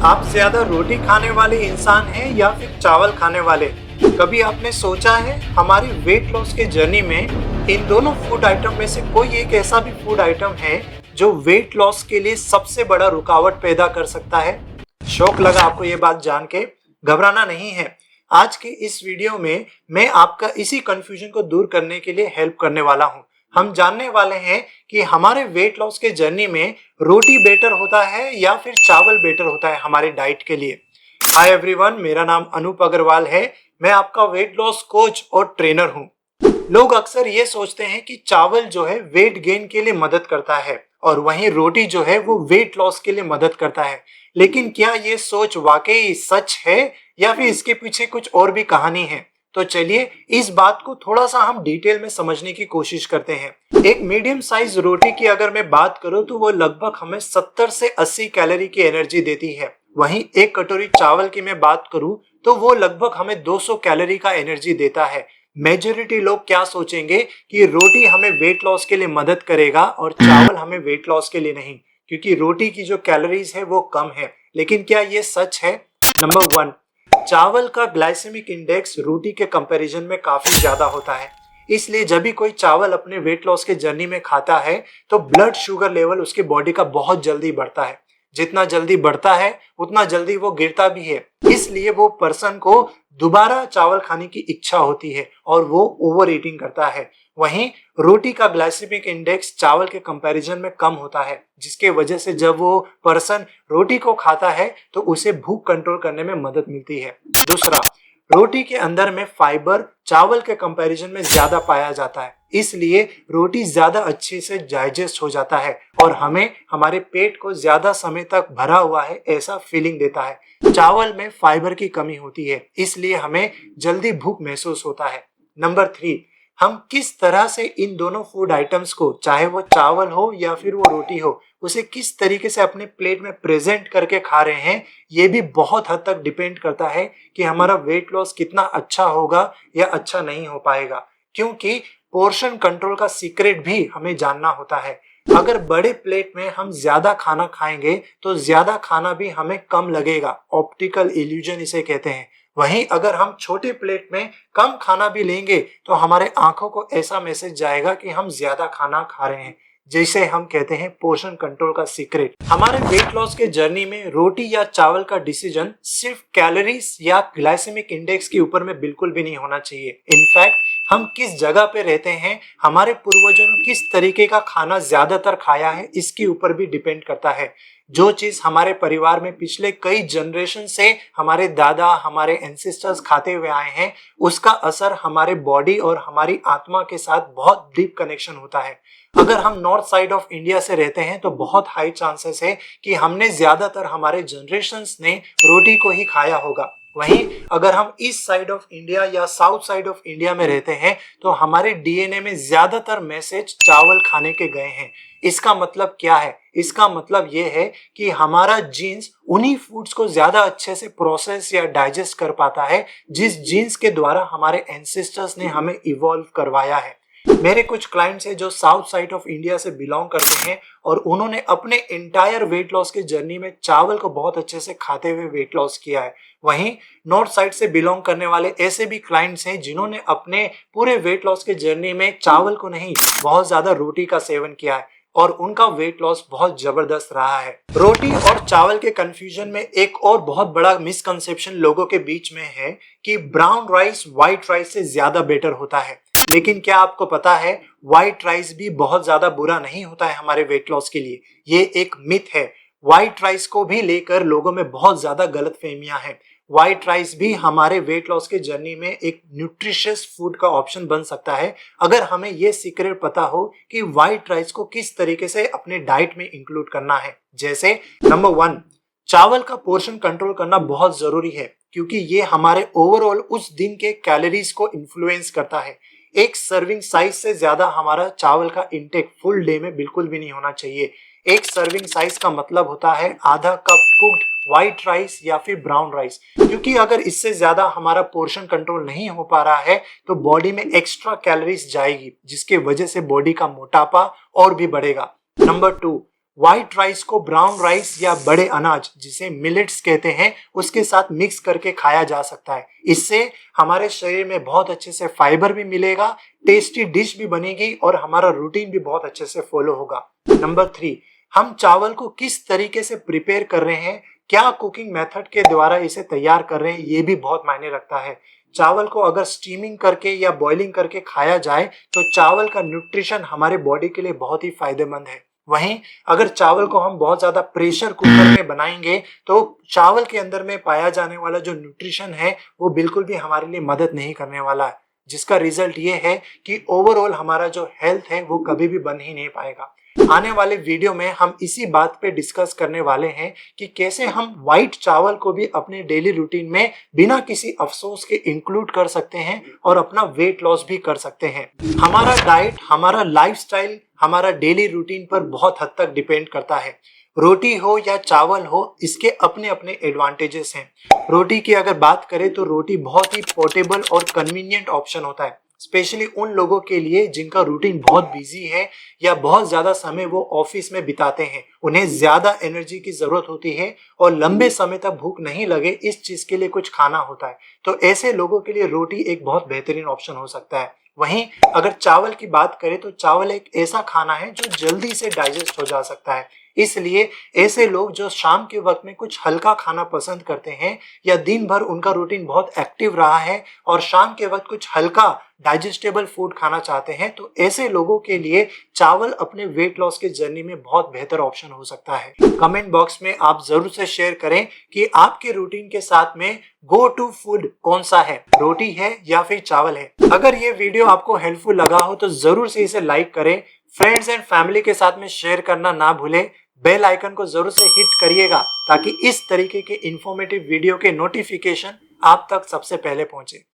आप ज्यादा रोटी खाने वाले इंसान हैं या फिर चावल खाने वाले? कभी आपने सोचा है हमारी वेट लॉस के जर्नी में इन दोनों फूड आइटम में से कोई एक ऐसा भी फूड आइटम है जो वेट लॉस के लिए सबसे बड़ा रुकावट पैदा कर सकता है? शौक लगा आपको ये बात जान के? घबराना नहीं है। आज के इस वीडियो में मैं आपका इसी कंफ्यूजन को दूर करने के लिए हेल्प करने वाला हूँ। हम जानने वाले हैं कि हमारे वेट लॉस के जर्नी में रोटी बेटर होता है या फिर चावल बेटर होता है हमारे डाइट के लिए। हाय एवरीवन, मेरा नाम अनूप अग्रवाल है। मैं आपका वेट लॉस कोच और ट्रेनर हूँ। लोग अक्सर ये सोचते हैं कि चावल जो है वेट गेन के लिए मदद करता है और वहीं रोटी जो है वो वेट लॉस के लिए मदद करता है। लेकिन क्या ये सोच वाकई सच है या फिर इसके पीछे कुछ और भी कहानी है? तो चलिए इस बात को थोड़ा सा हम डिटेल में समझने की कोशिश करते हैं। एक मीडियम साइज रोटी की अगर मैं बात करूं तो वो लगभग हमें 70 से 80 कैलोरी की एनर्जी देती है। वहीं एक कटोरी चावल की मैं बात करूं तो वो लगभग हमें 200 कैलोरी का एनर्जी देता है। मेजोरिटी लोग क्या सोचेंगे कि रोटी हमें वेट लॉस के लिए मदद करेगा और चावल हमें वेट लॉस के लिए नहीं, क्योंकि रोटी की जो कैलोरीज है वो कम है। लेकिन क्या ये सच है? नंबर 1, चावल का ग्लाइसेमिक इंडेक्स रोटी के कंपैरिजन में काफी ज्यादा होता है। इसलिए जब भी कोई चावल अपने वेट लॉस के जर्नी में खाता है तो ब्लड शुगर लेवल उसके बॉडी का बहुत जल्दी बढ़ता है। जितना जल्दी बढ़ता है उतना जल्दी वो गिरता भी है। इसलिए वो पर्सन को दोबारा चावल खाने की इच्छा होती है और वो ओवर ईटिंग करता है। वहीं रोटी का ग्लाइसेमिक इंडेक्स चावल के कंपैरिजन में कम होता है, जिसके वजह से जब वो पर्सन रोटी को खाता है तो उसे भूख कंट्रोल करने में मदद मिलती है। दूसरा, रोटी के अंदर में फाइबर चावल के कंपैरिजन में ज्यादा पाया जाता है, इसलिए रोटी ज्यादा अच्छे से डाइजेस्ट हो जाता है और हमें हमारे पेट को ज्यादा समय तक भरा हुआ है ऐसा फीलिंग देता है। चावल में फाइबर की कमी होती है, इसलिए हमें जल्दी भूख महसूस होता है। नंबर 3, हम किस तरह से इन दोनों फूड आइटम्स को, चाहे वो चावल हो या फिर वो रोटी हो, उसे किस तरीके से अपने प्लेट में प्रेजेंट करके खा रहे हैं, ये भी बहुत हद तक डिपेंड करता है कि हमारा वेट लॉस कितना अच्छा होगा या अच्छा नहीं हो पाएगा। क्योंकि पोर्शन कंट्रोल का सीक्रेट भी हमें जानना होता है। अगर बड़े प्लेट में हम ज्यादा खाना खाएंगे तो ज्यादा खाना भी हमें कम लगेगा, ऑप्टिकल इल्यूजन इसे कहते हैं। वहीं अगर हम छोटे प्लेट में कम खाना भी लेंगे तो हमारे आंखों को ऐसा मैसेज जाएगा कि हम ज्यादा खाना खा रहे हैं, जिसे हम कहते हैं पोर्शन कंट्रोल का सीक्रेट। हमारे वेट लॉस के जर्नी में रोटी या चावल का डिसीजन सिर्फ कैलोरीज या ग्लाइसेमिक इंडेक्स के ऊपर में बिल्कुल भी नहीं होना चाहिए। इनफैक्ट हम किस जगह पे रहते हैं, हमारे पूर्वजों ने किस तरीके का खाना ज्यादातर खाया है, इसके ऊपर भी डिपेंड करता है। जो चीज हमारे परिवार में पिछले कई जनरेशन से हमारे दादा, हमारे एंसेस्टर्स खाते हुए आए हैं, उसका असर हमारे बॉडी और हमारी आत्मा के साथ बहुत डीप कनेक्शन होता है। अगर हम नॉर्थ साइड ऑफ इंडिया से रहते हैं तो बहुत हाई चांसेस है कि हमने ज्यादातर हमारे जनरेशन्स ने रोटी को ही खाया होगा। वहीं अगर हम ईस्ट साइड ऑफ इंडिया या साउथ साइड ऑफ इंडिया में रहते हैं तो हमारे डीएनए में ज्यादातर मैसेज चावल खाने के गए हैं। इसका मतलब क्या है? इसका मतलब ये है कि हमारा जीन्स उन्हीं फूड्स को ज्यादा अच्छे से प्रोसेस या डाइजेस्ट कर पाता है जिस जीन्स के द्वारा हमारे एंसेस्टर्स ने हमें इवॉल्व करवाया है। मेरे कुछ क्लाइंट्स हैं जो साउथ साइड ऑफ इंडिया से बिलोंग करते हैं और उन्होंने अपने एंटायर वेट लॉस के जर्नी में चावल को बहुत अच्छे से खाते हुए वेट लॉस किया है। वहीं नॉर्थ साइड से बिलोंग करने वाले ऐसे भी क्लाइंट्स हैं जिन्होंने अपने पूरे वेट लॉस के जर्नी में चावल को नहीं, बहुत ज्यादा रोटी का सेवन किया है और उनका वेट लॉस बहुत जबरदस्त रहा है। रोटी और चावल के कंफ्यूजन में एक और बहुत बड़ा मिसकंसेप्शन लोगों के बीच में है कि ब्राउन राइस व्हाइट राइस से ज्यादा बेटर होता है। लेकिन क्या आपको पता है, व्हाइट राइस भी बहुत ज्यादा बुरा नहीं होता है हमारे वेट लॉस के लिए। ये एक मिथ है। व्हाइट राइस को भी लेकर लोगों में बहुत ज्यादा गलतफहमियां हैं। व्हाइट राइस भी हमारे वेट लॉस के जर्नी में एक न्यूट्रिशियस फूड का ऑप्शन बन सकता है, अगर हमें ये सीक्रेट पता हो कि व्हाइट राइस को किस तरीके से अपने डाइट में इंक्लूड करना है। जैसे नंबर 1, चावल का पोर्शन कंट्रोल करना बहुत जरूरी है, क्योंकि ये हमारे ओवरऑल उस दिन के कैलोरीज को इन्फ्लुएंस करता है। एक सर्विंग साइज से ज्यादा हमारा चावल का इंटेक फुल डे में बिल्कुल भी नहीं होना चाहिए। एक सर्विंग साइज का मतलब होता है आधा कप कुक्ड व्हाइट राइस या फिर ब्राउन राइस, क्योंकि अगर इससे ज्यादा हमारा पोर्शन कंट्रोल नहीं हो पा रहा है तो बॉडी में एक्स्ट्रा कैलोरीज जाएगी, जिसके वजह से बॉडी का मोटापा और भी बढ़ेगा। नंबर 2, व्हाइट राइस को ब्राउन राइस या बड़े अनाज जिसे मिलेट्स कहते हैं उसके साथ मिक्स करके खाया जा सकता है। इससे हमारे शरीर में बहुत अच्छे से फाइबर भी मिलेगा, टेस्टी डिश भी बनेगी और हमारा रूटीन भी बहुत अच्छे से फॉलो होगा। नंबर 3, हम चावल को किस तरीके से प्रिपेयर कर रहे हैं, क्या कुकिंग मेथड के द्वारा इसे तैयार कर रहे हैं, ये भी बहुत मायने रखता है। चावल को अगर स्टीमिंग करके या बॉइलिंग करके खाया जाए तो चावल का न्यूट्रिशन हमारे बॉडी के लिए बहुत ही फायदेमंद है। वहीं अगर चावल को हम बहुत ज्यादा प्रेशर कुकर में बनाएंगे तो चावल के अंदर में पाया जाने वाला जो न्यूट्रिशन है वो बिल्कुल भी हमारे लिए मदद नहीं करने वाला है, जिसका रिजल्ट ये है कि ओवरऑल हमारा जो हेल्थ है वो कभी भी बन ही नहीं पाएगा। आने वाले वीडियो में हम इसी बात पे डिस्कस करने वाले हैं कि कैसे हम व्हाइट चावल को भी अपने डेली रूटीन में बिना किसी अफसोस के इंक्लूड कर सकते हैं और अपना वेट लॉस भी कर सकते हैं। हमारा डाइट, हमारा लाइफस्टाइल, हमारा डेली रूटीन पर बहुत हद तक डिपेंड करता है। रोटी हो या चावल हो, इसके अपने अपने एडवांटेजेस हैं। रोटी की अगर बात करें तो रोटी बहुत ही पोर्टेबल और कन्वीनियंट ऑप्शन होता है, स्पेशली उन लोगों के लिए जिनका रूटीन बहुत बिजी है या बहुत ज्यादा समय वो ऑफिस में बिताते हैं। उन्हें ज्यादा एनर्जी की जरूरत होती है और लंबे समय तक भूख नहीं लगे इस चीज के लिए कुछ खाना होता है, तो ऐसे लोगों के लिए रोटी एक बहुत बेहतरीन ऑप्शन हो सकता है। वहीं अगर चावल की बात करें तो चावल एक ऐसा खाना है जो जल्दी से डाइजेस्ट हो जा सकता है, इसलिए ऐसे लोग जो शाम के वक्त में कुछ हल्का खाना पसंद करते हैं या दिन भर उनका रूटीन बहुत एक्टिव रहा है और शाम के वक्त कुछ हल्का डाइजेस्टेबल फूड खाना चाहते हैं, तो ऐसे लोगों के लिए चावल अपने वेट लॉस के जर्नी में बहुत बेहतर ऑप्शन हो सकता है। कमेंट बॉक्स में आप जरूर से शेयर करें कि आपके रूटीन के साथ में गो टू फूड कौन सा है, रोटी है या फिर चावल है। अगर ये वीडियो आपको हेल्पफुल लगा हो तो जरूर से इसे लाइक करें, फ्रेंड्स एंड फैमिली के साथ में शेयर करना ना भूलें, बेल आइकन को जरूर से हिट करिएगा ताकि इस तरीके के इंफॉर्मेटिव वीडियो के नोटिफिकेशन आप तक सबसे पहले पहुंचे।